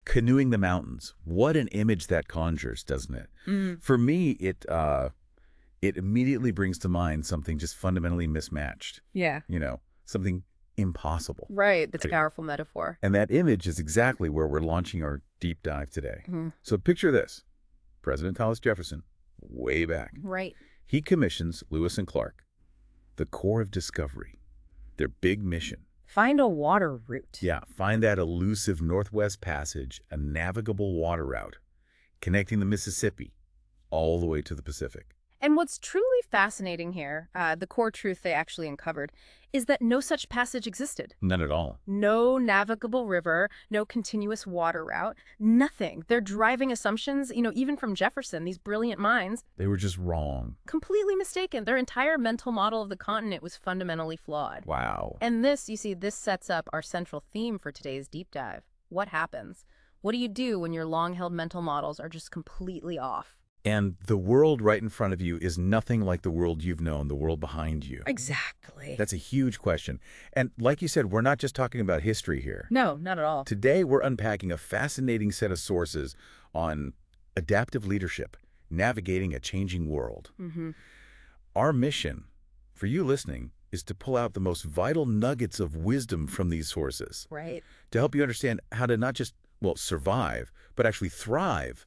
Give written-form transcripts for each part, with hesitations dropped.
Canoeing the Mountains. What an image that conjures, doesn't it? For me, it immediately brings to mind something just fundamentally mismatched. Yeah. Something impossible. Right. That's a powerful metaphor. And that image is exactly where we're launching our deep dive today. So picture this. President Thomas Jefferson, way back. Right. He commissions Lewis and Clark, the core of discovery, their big mission. Find a water route. Yeah, find that elusive Northwest Passage, a navigable water route, connecting the Mississippi all the way to the Pacific. And what's truly fascinating here, the core truth they actually uncovered, is that no such passage existed. None at all. No navigable river, no continuous water route, nothing. Their driving assumptions, even from Jefferson, these brilliant minds, They were just wrong. completely mistaken. Their entire mental model of the continent was fundamentally flawed. Wow. And this sets up our central theme for today's deep dive. What happens? What do you do when your long-held mental models are just completely off? And the world right in front of you is nothing like the world you've known, the world behind you. Exactly. That's a huge question. And like you said, we're not just talking about history here. No, not at all. Today, we're unpacking a fascinating set of sources on adaptive leadership, navigating a changing world. Our mission, for you listening, is to pull out the most vital nuggets of wisdom from these sources. Right. To help you understand how to not just, survive, but actually thrive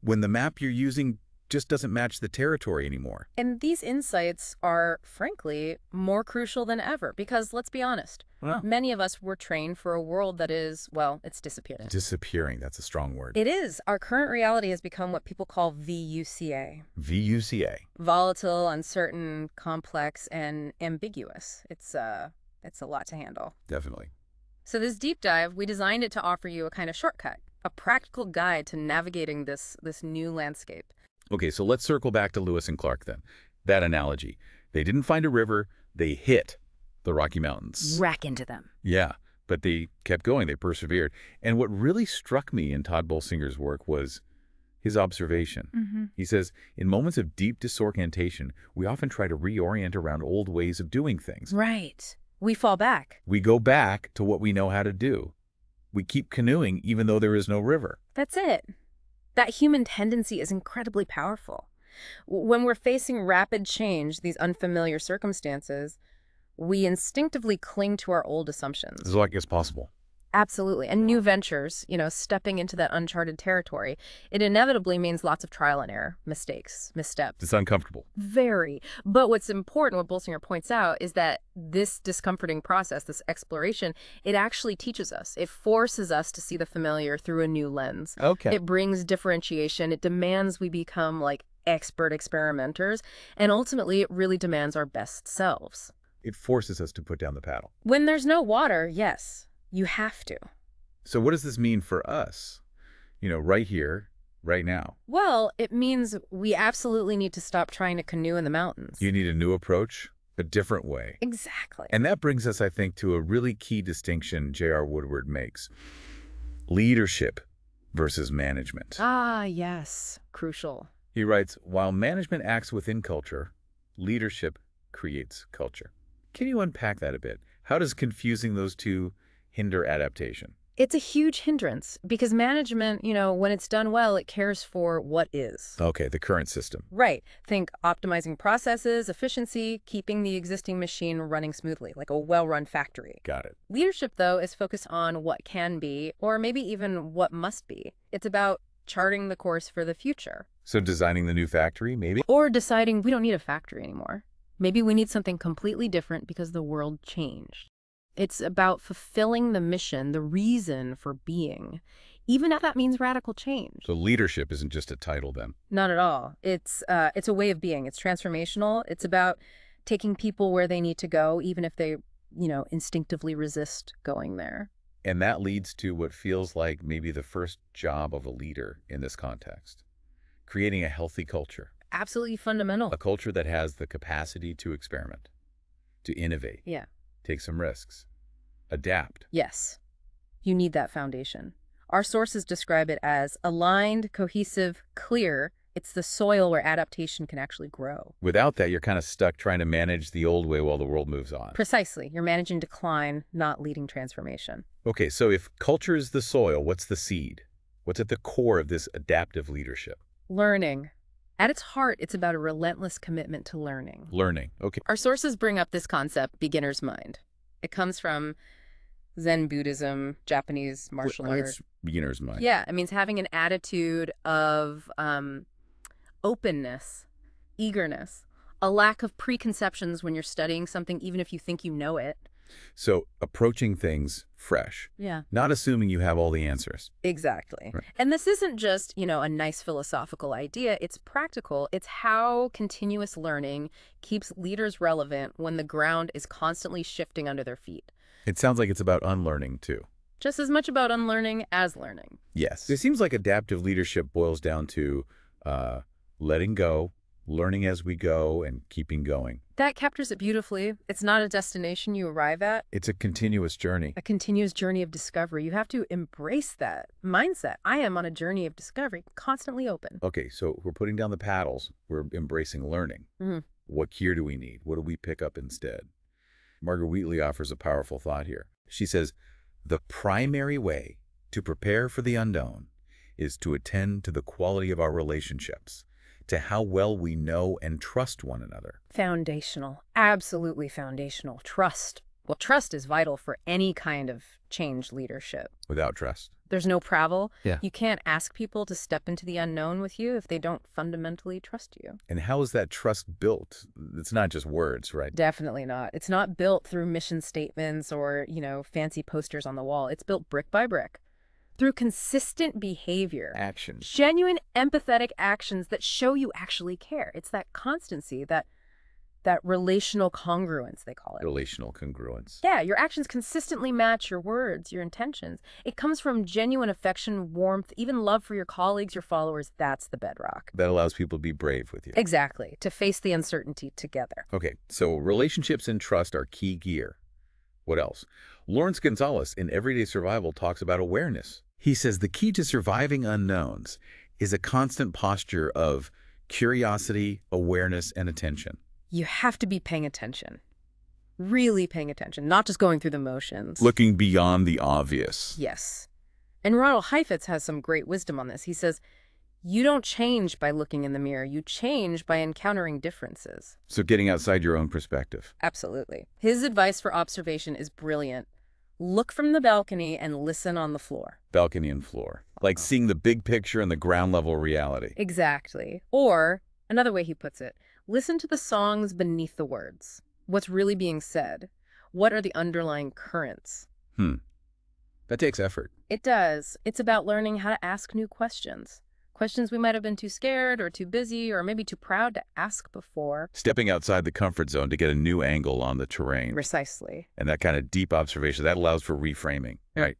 when the map you're using just doesn't match the territory anymore. And these insights are, frankly, more crucial than ever because, let's be honest, many of us were trained for a world that is, it's disappearing. Disappearing, that's a strong word. It is. Our current reality has become what people call VUCA. VUCA. Volatile, uncertain, complex, and ambiguous. It's a lot to handle. Definitely. So this deep dive, we designed it to offer you a kind of shortcut, a practical guide to navigating this new landscape. Okay, so let's circle back to Lewis and Clark then. That analogy. They didn't find a river, they hit the Rocky Mountains. Rack into them. Yeah, but they kept going, they persevered. And what really struck me in Todd Bolsinger's work was his observation. He says, in moments of deep disorientation, we often try to reorient around old ways of doing things. Right. We fall back. We go back to what we know how to do. We keep canoeing even though there is no river. That's it. That human tendency is incredibly powerful. When we're facing rapid change, these unfamiliar circumstances, we instinctively cling to our old assumptions. As like as possible. Absolutely. And new ventures, stepping into that uncharted territory, it inevitably means lots of trial and error, mistakes, missteps. It's uncomfortable. Very. But what's important, what Bolsinger points out, is that this discomforting process, this exploration, it actually teaches us. It forces us to see the familiar through a new lens. Okay. It brings differentiation. It demands we become expert experimenters. And ultimately, it really demands our best selves. It forces us to put down the paddle. When there's no water, yes. You have to. So what does this mean for us? Right here, right now. Well, it means we absolutely need to stop trying to canoe in the mountains. You need a new approach, a different way. Exactly. And that brings us, I think, to a really key distinction J.R. Woodward makes. Leadership versus management. Ah, yes. Crucial. He writes, while management acts within culture, leadership creates culture. Can you unpack that a bit? How does confusing those two hinder adaptation? It's a huge hindrance because management, when it's done well, it cares for what is. Okay, the current system. Right. Think optimizing processes, efficiency, keeping the existing machine running smoothly, like a well-run factory. Got it. Leadership, though, is focused on what can be, or maybe even what must be. It's about charting the course for the future. So designing the new factory, maybe? Or deciding we don't need a factory anymore. Maybe we need something completely different because the world changed. It's about fulfilling the mission, the reason for being, even if that means radical change. So leadership isn't just a title then? Not at all. It's a way of being. It's transformational. It's about taking people where they need to go, even if they, instinctively resist going there. And that leads to what feels like maybe the first job of a leader in this context. Creating a healthy culture. Absolutely fundamental. A culture that has the capacity to experiment, to innovate. Yeah. Take some risks. Adapt. Yes. You need that foundation. Our sources describe it as aligned, cohesive, clear. It's the soil where adaptation can actually grow. Without that, you're kind of stuck trying to manage the old way while the world moves on. Precisely. You're managing decline, not leading transformation. Okay, so if culture is the soil, what's the seed? What's at the core of this adaptive leadership? Learning. At its heart, it's about a relentless commitment to learning. Learning. Okay. Our sources bring up this concept, beginner's mind. It comes from Zen Buddhism, Japanese martial arts. It's beginner's mind. Yeah, it means having an attitude of openness, eagerness, a lack of preconceptions when you're studying something, even if you think you know it. So approaching things fresh. Yeah. Not assuming you have all the answers. Exactly. Right. And this isn't just, a nice philosophical idea. It's practical. It's how continuous learning keeps leaders relevant when the ground is constantly shifting under their feet. It sounds like it's about unlearning, too. Just as much about unlearning as learning. Yes. It seems like adaptive leadership boils down to letting go, learning as we go, and keeping going. That captures it beautifully. It's not a destination you arrive at. It's a continuous journey. A continuous journey of discovery. You have to embrace that mindset. I am on a journey of discovery, constantly open. Okay, so we're putting down the paddles. We're embracing learning. Mm-hmm. What gear do we need? What do we pick up instead? Margaret Wheatley offers a powerful thought here. She says, the primary way to prepare for the unknown is to attend to the quality of our relationships, to how well we know and trust one another. Foundational. Absolutely foundational. Trust. Well, trust is vital for any kind of change leadership. Without trust. There's no travel. Yeah. You can't ask people to step into the unknown with you if they don't fundamentally trust you. And how is that trust built? It's not just words, right? Definitely not. It's not built through mission statements or, fancy posters on the wall. It's built brick by brick. Through consistent behavior. Action. Genuine empathetic actions that show you actually care. It's that constancy, that relational congruence, they call it. Relational congruence. Yeah, your actions consistently match your words, your intentions. It comes from genuine affection, warmth, even love for your colleagues, your followers. That's the bedrock. That allows people to be brave with you. Exactly, to face the uncertainty together. Okay, so relationships and trust are key gear. What else? Lawrence Gonzalez in Everyday Survival talks about awareness. He says the key to surviving unknowns is a constant posture of curiosity, awareness, and attention. You have to be paying attention. Really paying attention, not just going through the motions. Looking beyond the obvious. Yes. And Ronald Heifetz has some great wisdom on this. He says, you don't change by looking in the mirror. You change by encountering differences. So getting outside your own perspective. Absolutely. His advice for observation is brilliant. Look from the balcony and listen on the floor. Balcony and floor. Like seeing the big picture and the ground level reality. Exactly. Or, another way he puts it, listen to the songs beneath the words. What's really being said? What are the underlying currents? That takes effort. It does. It's about learning how to ask new questions. Questions we might have been too scared or too busy or maybe too proud to ask before. Stepping outside the comfort zone to get a new angle on the terrain. Precisely. And that kind of deep observation, that allows for reframing. Right.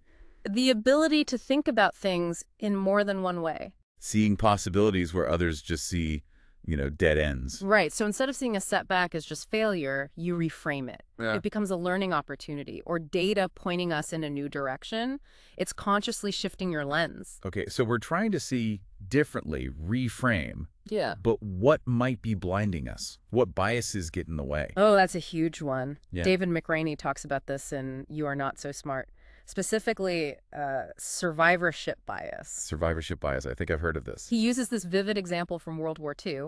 The ability to think about things in more than one way. Seeing possibilities where others just see, dead ends. Right. So instead of seeing a setback as just failure, you reframe it. Yeah. It becomes a learning opportunity or data pointing us in a new direction. It's consciously shifting your lens. Okay, so we're trying to see differently, reframe. Yeah. But what might be blinding us? What biases get in the way? Oh, that's a huge one. Yeah. David McRaney talks about this in You Are Not So Smart. Specifically, survivorship bias. Survivorship bias. I think I've heard of this. He uses this vivid example from World War II.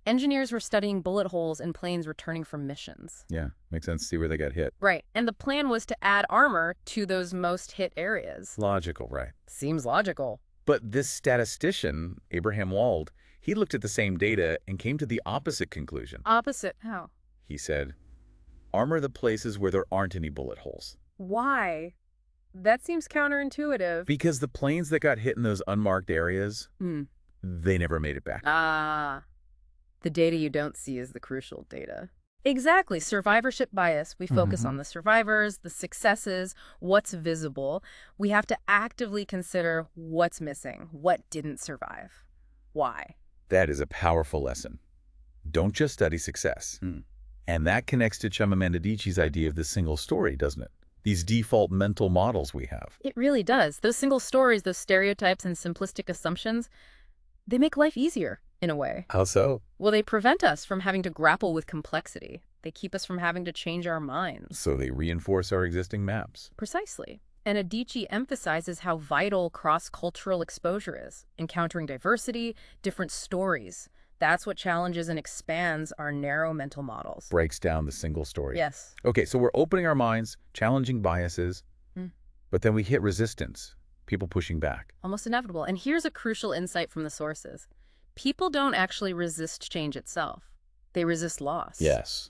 Engineers were studying bullet holes in planes returning from missions. Yeah, makes sense. See where they got hit. Right. And the plan was to add armor to those most hit areas. Logical, right. Seems logical. But this statistician, Abraham Wald, he looked at the same data and came to the opposite conclusion. Opposite how? He said, armor the places where there aren't any bullet holes. Why? That seems counterintuitive. Because the planes that got hit in those unmarked areas, they never made it back. Ah. The data you don't see is the crucial data. Exactly. Survivorship bias. We focus on the survivors, the successes, what's visible. We have to actively consider what's missing, what didn't survive, why. That is a powerful lesson. Don't just study success. And that connects to Chimamanda Adichie's idea of the single story, doesn't it? These default mental models we have. It really does. Those single stories, those stereotypes and simplistic assumptions, they make life easier in a way. How so? Well, they prevent us from having to grapple with complexity. They keep us from having to change our minds. So they reinforce our existing maps. Precisely. And Adichie emphasizes how vital cross-cultural exposure is, encountering diversity, different stories. That's what challenges and expands our narrow mental models. Breaks down the single story. Yes. Okay, so we're opening our minds, challenging biases, but then we hit resistance, people pushing back. Almost inevitable. And here's a crucial insight from the sources. People don't actually resist change itself. They resist loss. Yes.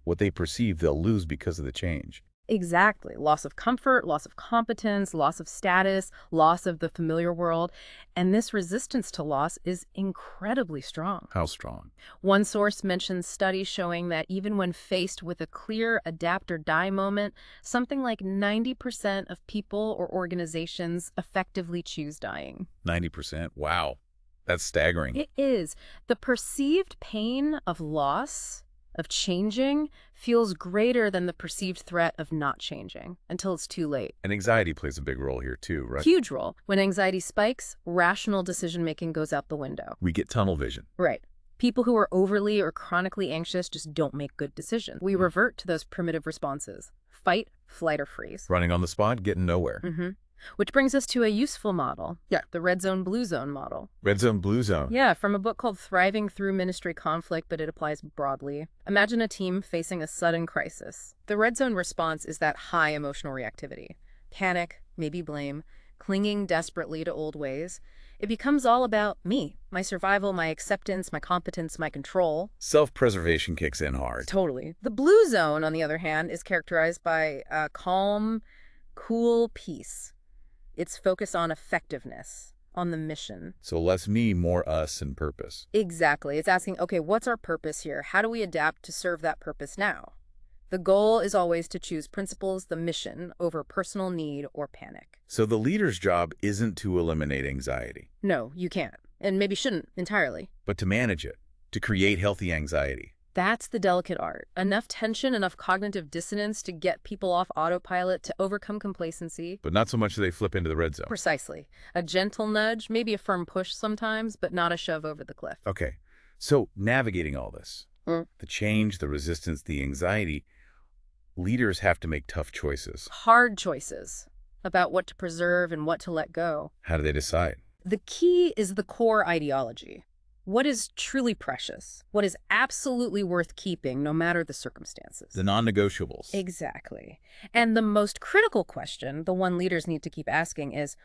What they perceive they'll lose because of the change. Exactly. Loss of comfort, loss of competence, loss of status, loss of the familiar world. And this resistance to loss is incredibly strong. How strong? One source mentions studies showing that even when faced with a clear adapt or die moment, something like 90% of people or organizations effectively choose dying. 90%? Wow. That's staggering. It is. The perceived pain of loss, of changing, feels greater than the perceived threat of not changing until it's too late. And anxiety plays a big role here too, right? Huge role. When anxiety spikes, rational decision-making goes out the window. We get tunnel vision. Right. People who are overly or chronically anxious just don't make good decisions. We revert to those primitive responses. Fight, flight, or freeze. Running on the spot, getting nowhere. Which brings us to a useful model. Yeah. The red zone, blue zone model. Red zone, blue zone. Yeah, from a book called Thriving Through Ministry Conflict, but it applies broadly. Imagine a team facing a sudden crisis. The red zone response is that high emotional reactivity. Panic, maybe blame, clinging desperately to old ways. It becomes all about me, my survival, my acceptance, my competence, my control. Self-preservation kicks in hard. Totally. The blue zone, on the other hand, is characterized by a calm, cool peace. It's focused on effectiveness, on the mission. So less me, more us and purpose. Exactly. It's asking, okay, what's our purpose here? How do we adapt to serve that purpose now? The goal is always to choose principles, the mission, over personal need or panic. So the leader's job isn't to eliminate anxiety. No, you can't. And maybe shouldn't entirely. But to manage it, to create healthy anxiety. That's the delicate art. Enough tension, enough cognitive dissonance to get people off autopilot, to overcome complacency. But not so much that they flip into the red zone. Precisely. A gentle nudge, maybe a firm push sometimes, but not a shove over the cliff. Okay, so navigating all this, the change, the resistance, the anxiety, leaders have to make tough choices. Hard choices about what to preserve and what to let go. How do they decide? The key is the core ideology. What is truly precious? What is absolutely worth keeping, no matter the circumstances? The non-negotiables. Exactly. And the most critical question, the one leaders need to keep asking, is,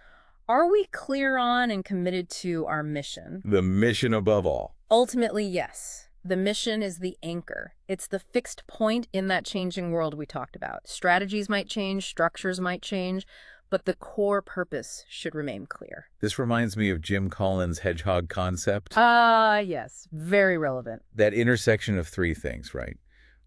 are we clear on and committed to our mission? The mission above all. Ultimately, yes. The mission is the anchor. It's the fixed point in that changing world we talked about. Strategies might change, structures might change, but the core purpose should remain clear. This reminds me of Jim Collins' hedgehog concept. Yes. Very relevant. That intersection of three things, right?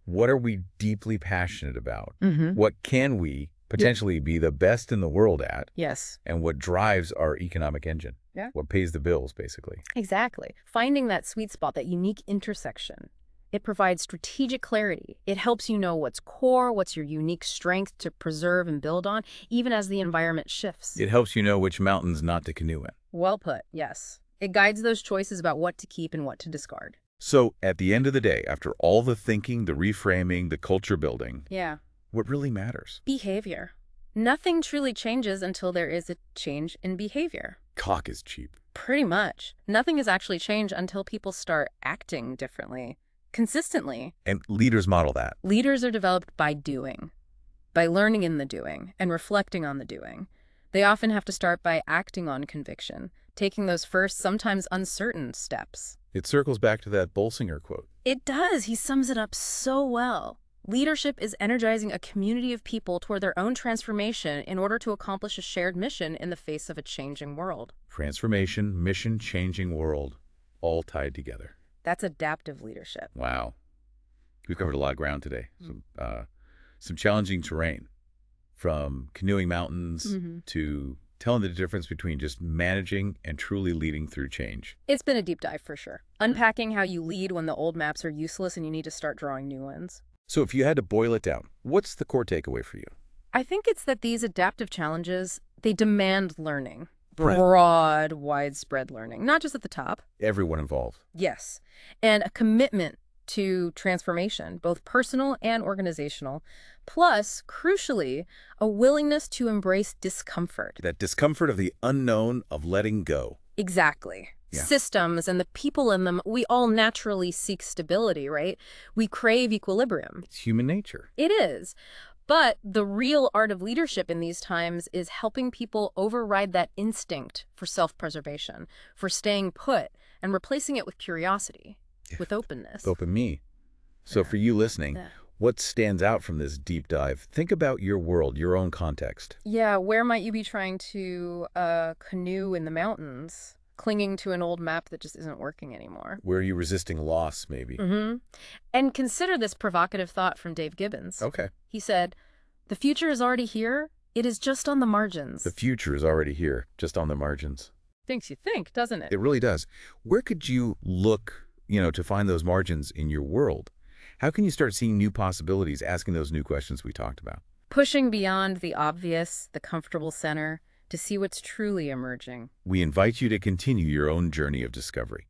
What are we deeply passionate about? What can we potentially be the best in the world at? Yes. And what drives our economic engine? Yeah. What pays the bills, basically. Exactly. Finding that sweet spot, that unique intersection. It provides strategic clarity. It helps you know what's core, what's your unique strength to preserve and build on, even as the environment shifts. It helps you know which mountains not to canoe in. Well put, yes. It guides those choices about what to keep and what to discard. So, at the end of the day, after all the thinking, the reframing, the culture building, Yeah. what really matters? Behavior. Nothing truly changes until there is a change in behavior. Cock is cheap. Pretty much. Nothing has actually changed until people start acting differently. Consistently. And leaders model that. Leaders are developed by doing, by learning in the doing and reflecting on the doing. They often have to start by acting on conviction, taking those first, sometimes uncertain steps. It circles back to that Bolsinger quote. It does. He sums it up so well. Leadership is energizing a community of people toward their own transformation in order to accomplish a shared mission in the face of a changing world. Transformation, mission, changing world, all tied together. That's adaptive leadership. Wow. We've covered a lot of ground today. Some challenging terrain, from canoeing mountains to telling the difference between just managing and truly leading through change. It's been a deep dive for sure. Unpacking how you lead when the old maps are useless and you need to start drawing new ones. So if you had to boil it down, what's the core takeaway for you? I think it's that these adaptive challenges, they demand learning. Right. Broad, widespread learning, not just at the top. Everyone involved. Yes. And a commitment to transformation, both personal and organizational. Plus, crucially, a willingness to embrace discomfort. That discomfort of the unknown, of letting go. Exactly. Yeah. Systems and the people in them, we all naturally seek stability, right? We crave equilibrium. It's human nature. It is. But the real art of leadership in these times is helping people override that instinct for self-preservation, for staying put, and replacing it with curiosity, with openness. Open me. So for you listening, what stands out from this deep dive? Think about your world, your own context. Yeah, where might you be trying to canoe in the mountains, clinging to an old map that just isn't working anymore? Where are you resisting loss, maybe? And consider this provocative thought from Dave Gibbons. Okay. He said, "The future is already here. It is just on the margins." The future is already here, just on the margins. Thinks you think, doesn't it? It really does. Where could you look, to find those margins in your world? How can you start seeing new possibilities, asking those new questions we talked about? Pushing beyond the obvious, the comfortable center, to see what's truly emerging. We invite you to continue your own journey of discovery.